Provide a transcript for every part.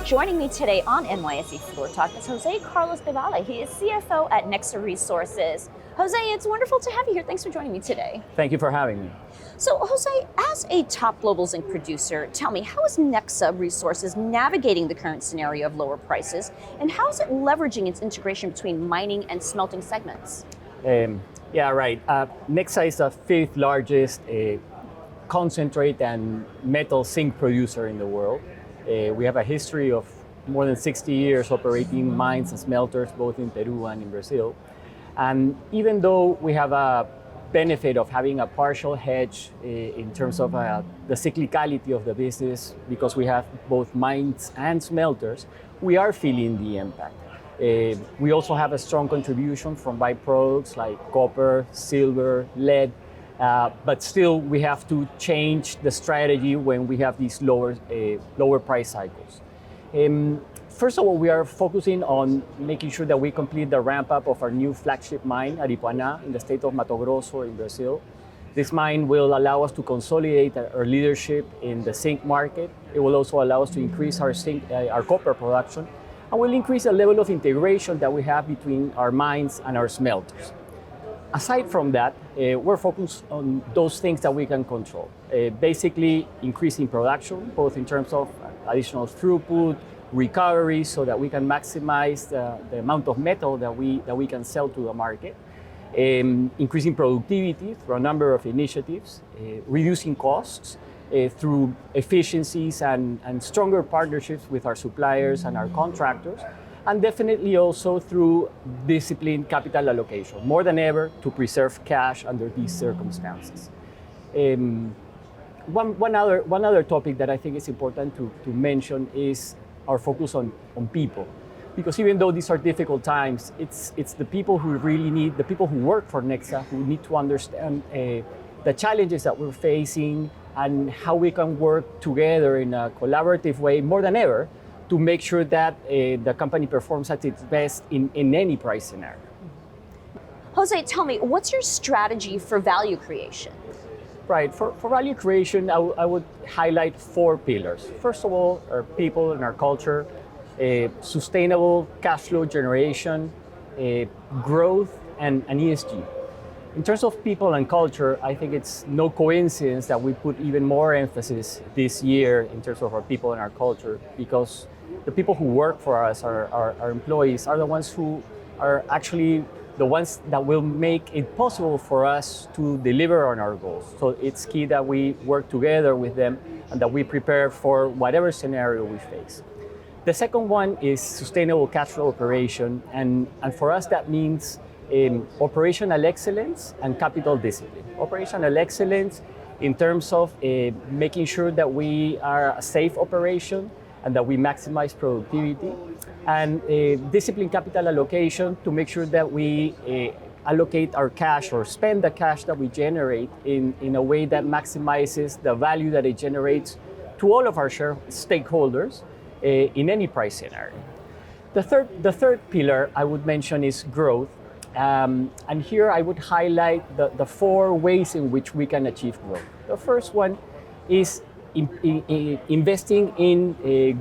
Joining me today on NYSE Floor Talk is José Carlos Del Valle. He is CFO at Nexa Resources. Jose, it's wonderful to have you here. Thanks for joining me today. Thank you for having me. So, Jose, as a top global zinc producer, tell me, how is Nexa Resources navigating the current scenario of lower prices, and how is it leveraging its integration between mining and smelting segments? Yeah, right. Nexa is the fifth largest concentrate and metal zinc producer in the world. We have a history of more than 60 years operating mines and smelters both in Peru and in Brazil. And even though we have a benefit of having a partial hedge in terms of the cyclicality of the business, because we have both mines and smelters, we are feeling the impact. We also have a strong contribution from byproducts like copper, silver, lead, but still we have to change the strategy when we have these lower price cycles. First of all, we are focusing on making sure that we complete the ramp up of our new flagship mine, Aripuanã, in the state of Mato Grosso in Brazil. This mine will allow us to consolidate our leadership in the zinc market. It will also allow us to increase our copper production, and will increase the level of integration that we have between our mines and our smelters. Aside from that, we're focused on those things that we can control. Basically, increasing production, both in terms of additional throughput, recovery, so that we can maximize the amount of metal that we can sell to the market. Increasing productivity through a number of initiatives, reducing costs through efficiencies and stronger partnerships with our suppliers and our contractors, and definitely also through disciplined capital allocation, more than ever to preserve cash under these circumstances. One other topic that I think is important to mention is our focus on people. Because even though these are difficult times, it's the people who really need, the people who work for Nexa, who need to understand the challenges that we're facing and how we can work together in a collaborative way more than ever to make sure that the company performs at its best in any price scenario. Jose, tell me, what's your strategy for value creation? Right, for value creation, I would highlight four pillars. First of all, our people and our culture, sustainable cash flow generation, growth, and ESG. In terms of people and culture, I think it's no coincidence that we put even more emphasis this year in terms of our people and our culture, because the people who work for us, our employees, are the ones who are actually the ones that will make it possible for us to deliver on our goals. So it's key that we work together with them and that we prepare for whatever scenario we face. The second one is sustainable cash flow operation, and for us that means operational excellence and capital discipline. Operational excellence in terms of making sure that we are a safe operation and that we maximize productivity, and disciplined capital allocation to make sure that we allocate our cash or spend the cash that we generate in a way that maximizes the value that it generates to all of our stakeholders in any price scenario. The third pillar I would mention is growth. And here I would highlight the four ways in which we can achieve growth. The first one is investing in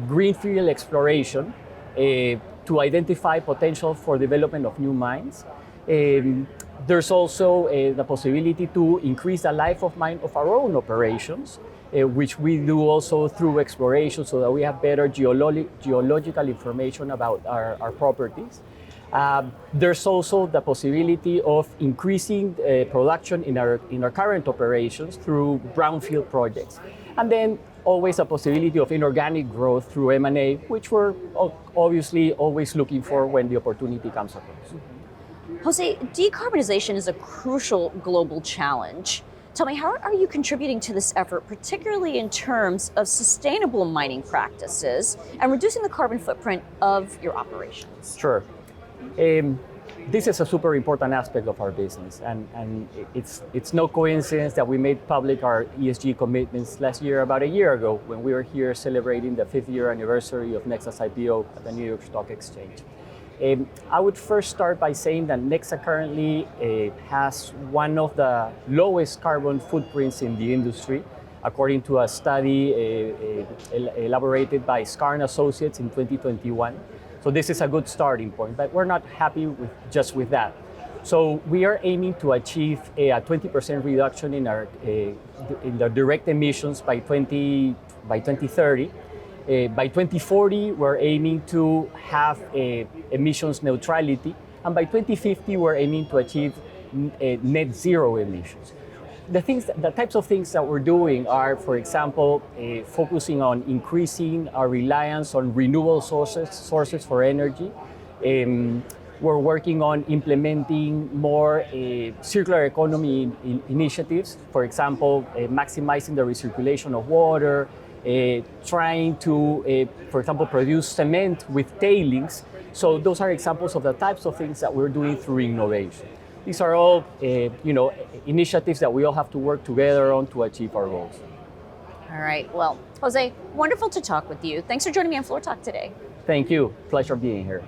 greenfield exploration to identify potential for development of new mines. There's also the possibility to increase the life of mine of our own operations, which we do also through exploration, so that we have better geological information about our properties. There's also the possibility of increasing production in our current operations through brownfield projects. And then always a possibility of inorganic growth through M&A, which we're obviously always looking for when the opportunity comes across. Jose, decarbonization is a crucial global challenge. Tell me, how are you contributing to this effort, particularly in terms of sustainable mining practices and reducing the carbon footprint of your operations? Sure. This is a super important aspect of our business, and it's no coincidence that we made public our ESG commitments about a year ago, when we were here celebrating the 5th year anniversary of Nexa's IPO at the New York Stock Exchange. I would first start by saying that Nexa currently has one of the lowest carbon footprints in the industry, according to a study elaborated by Scar & Associates in 2021. So this is a good starting point, but we're not happy just with that. So we are aiming to achieve a 20% reduction in the direct emissions by 2030. By 2040, we're aiming to have emissions neutrality, and by 2050, we're aiming to achieve net zero emissions. The types of things that we're doing are, for example, focusing on increasing our reliance on renewable sources for energy. We're working on implementing more circular economy initiatives, for example, maximizing the recirculation of water, trying to, for example, produce cement with tailings. So those are examples of the types of things that we're doing through innovation. These are all, initiatives that we all have to work together on to achieve our goals. All right. Well, Jose, wonderful to talk with you. Thanks for joining me on Floor Talk today. Thank you. Pleasure being here.